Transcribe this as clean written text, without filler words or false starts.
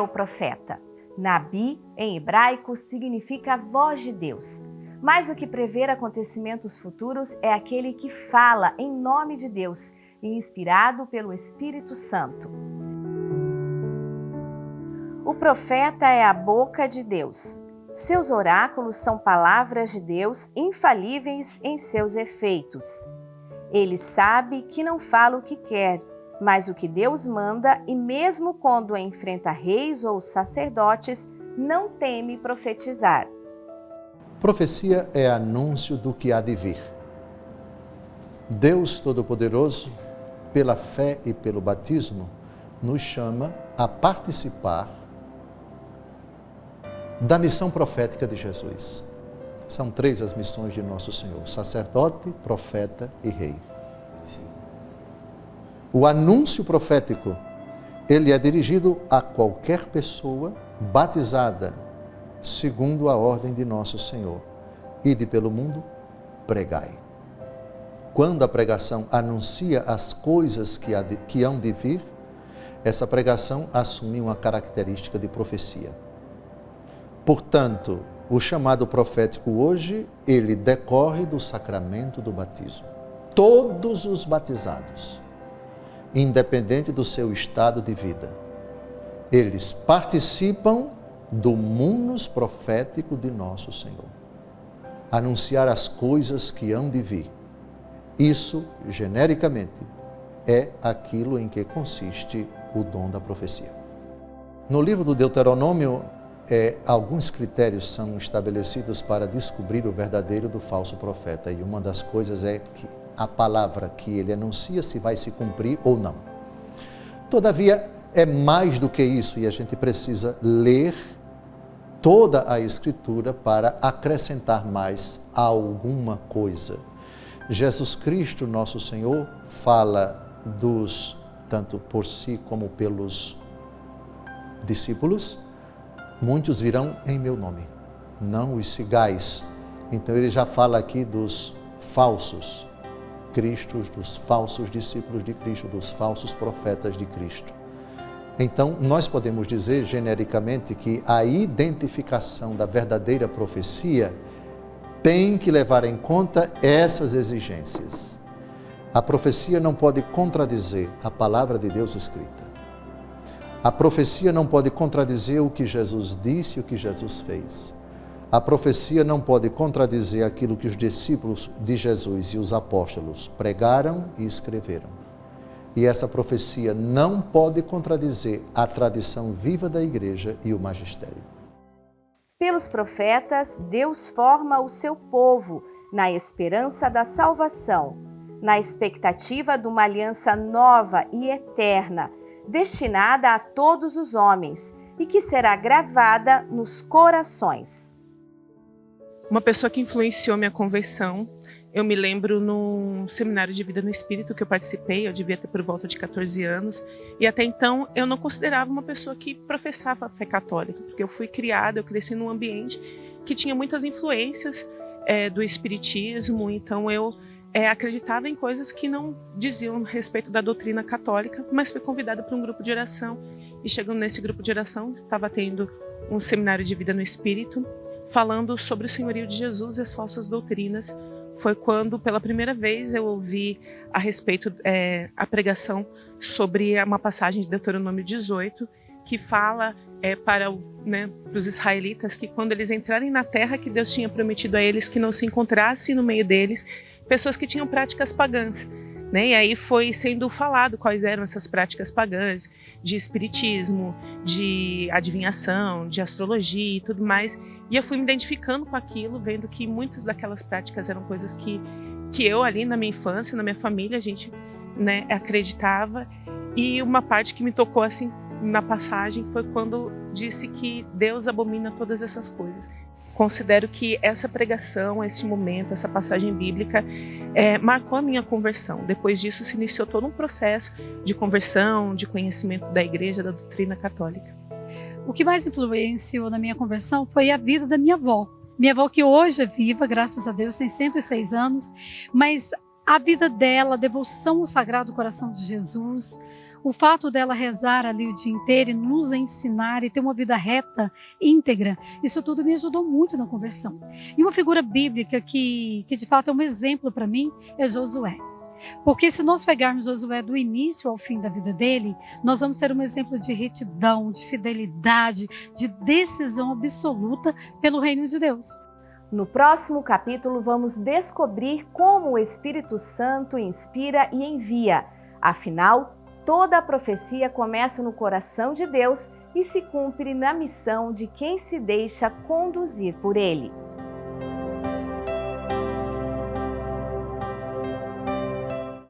o profeta? Nabi, em hebraico, significa voz de Deus. Mais do que prever acontecimentos futuros, é aquele que fala em nome de Deus e inspirado pelo Espírito Santo. O profeta é a boca de Deus. Seus oráculos são palavras de Deus infalíveis em seus efeitos. Ele sabe que não fala o que quer, mas o que Deus manda, e mesmo quando enfrenta reis ou sacerdotes, não teme profetizar. Profecia é anúncio do que há de vir. Deus Todo-Poderoso, pela fé e pelo batismo, nos chama a participar da missão profética de Jesus. São 3 as missões de Nosso Senhor: sacerdote, profeta e rei. O anúncio profético, ele é dirigido a qualquer pessoa batizada, segundo a ordem de Nosso Senhor. Ide pelo mundo, pregai. Quando a pregação anuncia as coisas que hão de vir, essa pregação assume uma característica de profecia. Portanto, o chamado profético hoje, ele decorre do sacramento do batismo. Todos os batizados, independente do seu estado de vida, eles participam do munus profético de Nosso Senhor. Anunciar as coisas que hão de vir. Isso, genericamente, é aquilo em que consiste o dom da profecia. No livro do Deuteronômio, alguns critérios são estabelecidos para descobrir o verdadeiro do falso profeta. E uma das coisas é que a palavra que ele anuncia se vai se cumprir ou não. Todavia, é mais do que isso, e a gente precisa ler toda a Escritura para acrescentar mais alguma coisa. Jesus Cristo, nosso Senhor, fala tanto por si como pelos discípulos: muitos virão em meu nome, não os sigais. Então ele já fala aqui dos falsos cristos, dos falsos discípulos de Cristo, dos falsos profetas de Cristo. Então, nós podemos dizer genericamente que a identificação da verdadeira profecia tem que levar em conta essas exigências. A profecia não pode contradizer a palavra de Deus escrita. A profecia não pode contradizer o que Jesus disse e o que Jesus fez. A profecia não pode contradizer aquilo que os discípulos de Jesus e os apóstolos pregaram e escreveram. E essa profecia não pode contradizer a tradição viva da Igreja e o magistério. Pelos profetas, Deus forma o seu povo na esperança da salvação, na expectativa de uma aliança nova e eterna, destinada a todos os homens e que será gravada nos corações. Uma pessoa que influenciou minha conversão, eu me lembro num seminário de vida no Espírito que eu participei, eu devia ter por volta de 14 anos, e até então eu não considerava uma pessoa que professava a fé católica, porque eu fui criada, eu cresci num ambiente que tinha muitas influências do espiritismo, então eu acreditava em coisas que não diziam respeito da doutrina católica, mas fui convidada para um grupo de oração, e chegando nesse grupo de oração, estava tendo um seminário de vida no Espírito, falando sobre o senhorio de Jesus e as falsas doutrinas. Foi quando, pela primeira vez, eu ouvi a respeito a pregação sobre uma passagem de Deuteronômio 18, que fala para os israelitas que quando eles entrarem na terra que Deus tinha prometido a eles, que não se encontrasse no meio deles pessoas que tinham práticas pagãs. E aí foi sendo falado quais eram essas práticas pagãs, de espiritismo, de adivinhação, de astrologia e tudo mais. E eu fui me identificando com aquilo, vendo que muitas daquelas práticas eram coisas que eu ali na minha infância, na minha família, a gente acreditava. E uma parte que me tocou assim na passagem foi quando disse que Deus abomina todas essas coisas. Considero que essa pregação, esse momento, essa passagem bíblica marcou a minha conversão. Depois disso se iniciou todo um processo de conversão, de conhecimento da igreja, da doutrina católica. O que mais influenciou na minha conversão foi a vida da minha avó. Minha avó que hoje é viva, graças a Deus, tem 106 anos, mas a vida dela, a devoção ao Sagrado Coração de Jesus, O fato dela rezar ali o dia inteiro e nos ensinar e ter uma vida reta, íntegra, isso tudo me ajudou muito na conversão. E uma figura bíblica que de fato é um exemplo para mim é Josué. Porque se nós pegarmos Josué do início ao fim da vida dele, nós vamos ter um exemplo de retidão, de fidelidade, de decisão absoluta pelo reino de Deus. No próximo capítulo, vamos descobrir como o Espírito Santo inspira e envia. Afinal, toda a profecia começa no coração de Deus e se cumpre na missão de quem se deixa conduzir por ele.